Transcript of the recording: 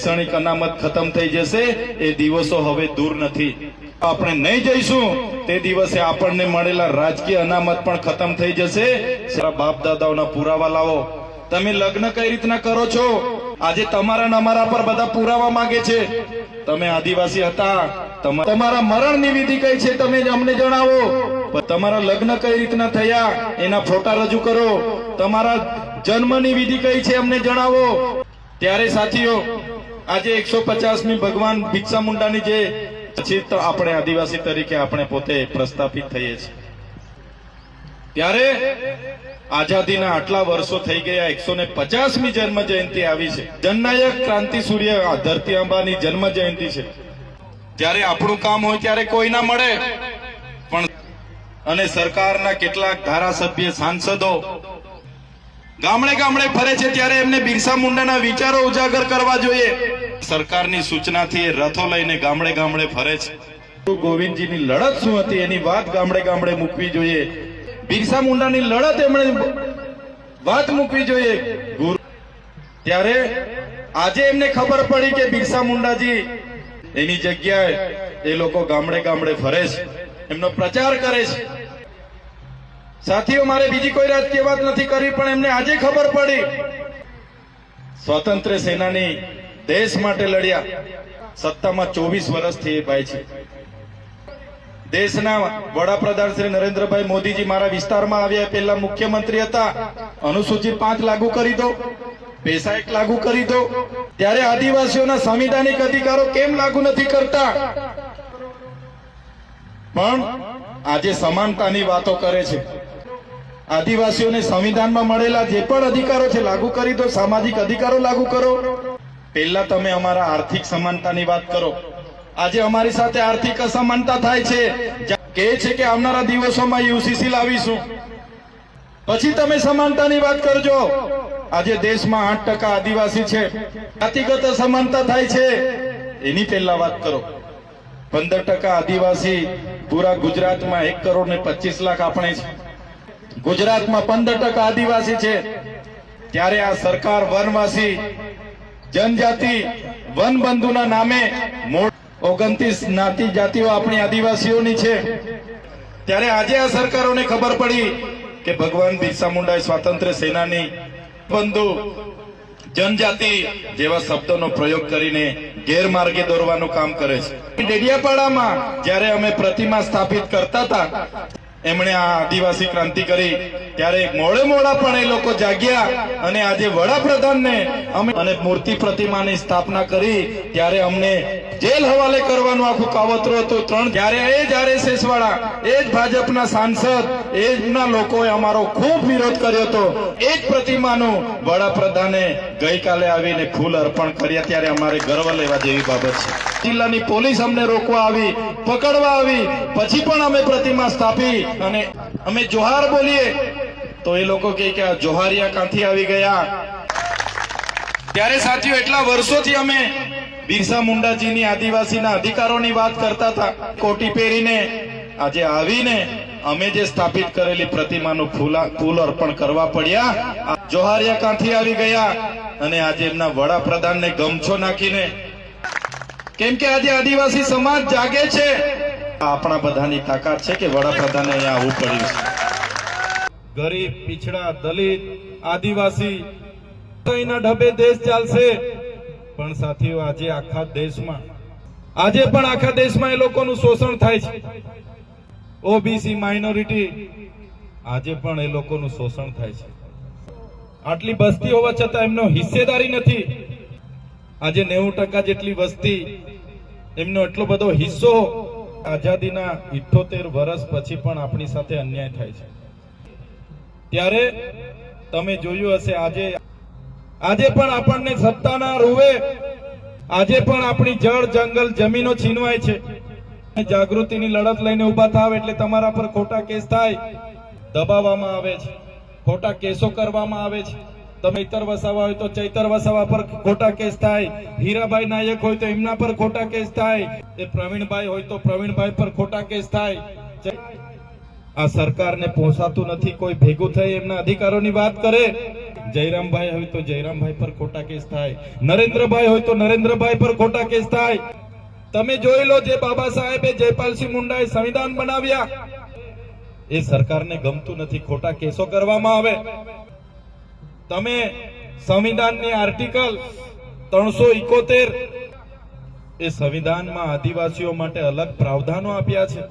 શૈક્ષણિક અનામત ખતમ થઈ જશે, એ દિવસો હવે દૂર નથી. આપણે નહીં જઈશું તે દિવસે આપણને મળેલા રાજકીય અનામત પણ ખતમ થઈ જશે. બાપ દાદાઓના પુરાવા લાવો. તમે લગ્ન કઈ રીતના કરો છો? આજે તમારા ને અમારા પર બધા પુરાવા માંગે છે. તમે આદિવાસી હતા, તમારા મરણની વિધિ કઈ છે તમે અમને જણાવો. તમારા લગ્ન કઈ રીતના થયા એના ફોટા રજૂ કરો. તમારા જન્મની વિધિ કઈ છે અમને જણાવો. ત્યારે સાથીઓ, આજે 150મી ભગવાન બિરસા મુંડાની જે પછી તો આપણે આદિવાસી તરીકે આપણે પોતે પ્રસ્થાપિત થઈએ છીએ. ત્યારે આઝાદીના આટલા વર્ષો થઈ ગયા, 150મી જન્મ જયંતિ આવી છે. જનનાયક ક્રાંતિ સૂર્ય ધરતી આંબાની જન્મ જયંતિ છે. જ્યારે આપણું કામ હોય ત્યારે કોઈ ના મળે, પણ અને સરકારના કેટલાક ધારાસભ્ય સાંસદો ગામડે ગામડે ફરે છે ત્યારે એમને બિરસા મુંડાના વિચારો ઉજાગર કરવા જોઈએ. સરકારની સૂચનાથી રથો લઈને ગામડે ગામડે ફરે છે. ગોવિંદજીની લડત શું હતી એની વાત ગામડે ગામડે મૂકવી જોઈએ. બિરસા મુંડાની લડત એમણે વાત મૂકવી જોઈએ. ત્યારે આજે એમને ખબર પડી કે બિરસા મુંડાજી એની જગ્યાએ એ લોકો ગામડે ગામડે ફરે છે, એમનો પ્રચાર કરે છે. સાથીઓ, મારે બીજી કોઈ રાજકીય વાત નથી કરવી, પણ એમને આજે ખબર પડી. સ્વાતંત્ર્ય સેનાની દેશ માટે લડ્યા. સત્તામાં 24 વર્ષથી એ ભાઈ છે. દેશના વડાપ્રધાન શ્રી નરેન્દ્રભાઈ મોદીજી મારા વિસ્તારમાં આવ્યા, પહેલા મુખ્યમંત્રી હતા. અનુસૂચિત 5 લાગુ કરી દો, પૈસા 1 લાગુ કરી દો. ત્યારે આદિવાસીઓના સંવિધાનિક અધિકારો કેમ લાગુ નથી કરતા? પણ આજે સમાનતાની વાતો કરે છે. આદિવાસીઓને સંવિધાનમાં મળેલા જે પણ અધિકારો છે લાગુ કરી દો, સામાજિક અધિકારો લાગુ કરો. પહેલા તમે અમારા આર્થિક સમાનતાની વાત કરો. આજે અમારી સાથે આર્થિક અસમાનતા થાય છે. કહે છે કે આવનારા દિવસોમાં યુસીસી લાવીશું, પછી તમે સમાનતાની વાત કરજો. આજે દેશમાં 8% આદિવાસી છે, જાતિગત અસમાનતા થાય છે, એની પહેલા વાત કરો. 15% આદિવાસી પૂરા ગુજરાતમાં 1,25,00,000 આપણે છે. ગુજરાતમાં 15% આદિવાસી છે. ત્યારે આ સરકાર વનવાસી જનજાતિ વનબંધુના નામે 29 જ્ઞાતિ જાતિઓ આપણી આદિવાસીઓની છે. ત્યારે આજે આ સરકારોને ખબર પડી કે ભગવાન બિરસા મુંડાએ સ્વાતંત્ર્ય સેનાની બંધુ જનજાતિ જેવા શબ્દોનો પ્રયોગ કરીને ગેરમાર્ગે દોરવાનું કામ કરે છે. ડેડિયાપાડામાં જ્યારે અમે પ્રતિમા સ્થાપિત કરતા હતા, એમણે આ આદિવાસી ક્રાંતિ કરી. ત્યારે મોડા પણ એ લોકો જાગ્યા અને આજે વડાપ્રધાનને અમે અને મૂર્તિ પ્રતિમાની સ્થાપના કરી. ત્યારે અમને જેલ હવાલે કરવાનું આખું કાવતરું હતું. ત્યારે એ જ RSS વાળા, એ જ ભાજપના સાંસદ, એ જના લોકોએ અમારો ખૂબ વિરોધ કર્યો હતો. એ જ પ્રતિમાનું વડાપ્રધાને ગઈકાલે આવીને ફૂલ અર્પણ કર્યા. ત્યારે અમારે ગર્વ લેવા જેવી બાબત છે. જિલ્લાની પોલીસ અમને રોકવા આવી, પકડવા આવી, પછી પણ અમે પ્રતિમા સ્થાપી અને અમે જોહાર બોલીએ તો એ લોકો કહે કે આ જોહારિયા ક્યાંથી આવી ગયા? ત્યારે સાથીઓ, એટલા વર્ષોથી અમે બિરસા મુંડાજીની આદિવાસીના અધિકારોની વાત કરતા હતા. કોટી પહેરીને આજે આવીને અમે જે સ્થાપિત કરેલી પ્રતિમાનું ફૂલ અર્પણ કરવા પડ્યા. જોહારિયા ક્યાંથી આવી ગયા? અને આજે એમના વડાપ્રધાનને ગમછો નાખીને, કેમ કે આજે આદિવાસી સમાજ જાગે છે. આપણા બધાની તાકાત છે કે વડાપ્રધાને અહીંયા આવવું પડ્યું છે. ગરીબ, પીછડા, દલિત, આદિવાસી કઈના ઢબે દેશ ચાલશે. પણ સાથીઓ, આજે પણ આખા દેશમાં એ લોકોનું શોષણ થાય છે. ઓબીસી માઇનોરિટી, આજે પણ એ લોકોનું શોષણ થાય છે. આટલી વસ્તી હોવા છતાં એમનો હિસ્સેદારી નથી. આજે 90% જેટલી વસ્તી, એમનો એટલો બધો હિસ્સો. આઝાદીના 78 વર્ષ પછી પણ આપણી સાથે અન્યાય થાય છે. ત્યારે તમે જોયું હશે, આજે પણ આપણને સત્તાના રૂવે આજે પણ આપણી જળ, જંગલ, જમીનો છીનવાય છે. જાગૃતિની લડત લઈને ઉભા થાવ એટલે તમારા પર ખોટા કેસ થાય, દબાવવામાં આવે છે, ખોટા કેસો કરવામાં આવે છે. તમે ચૈતર વસાવા હોય તો ચૈતર વસાવા પર ખોટા કેસ થાય, હીરાભાઈ નાયક હોય તો એમના પર ખોટા કેસ થાય, એ પ્રવીણભાઈ હોય તો પ્રવીણભાઈ પર ખોટા કેસ થાય. આ સરકારને પોસાતું નથી કોઈ ભેગું થઈ એમના અધિકારોની વાત કરે. જયરામભાઈ હોય તો જયરામભાઈ પર ખોટા કેસ થાય, નરેન્દ્રભાઈ હોય તો નરેન્દ્રભાઈ પર ખોટા કેસ થાય. તમે જોઈ લો, જે બાબા સાહેબે જયપાલસિંહ મુંડાએ સંવિધાન બનાવ્યા એ સરકારને ગમતું નથી, ખોટા કેસો કરવામાં આવે. તમે સંવિધાનની આર્ટિકલ 371 એ સંવિધાનમાં આદિવાસીઓ માટે અલગ પ્રાવધાનો આપ્યા છે.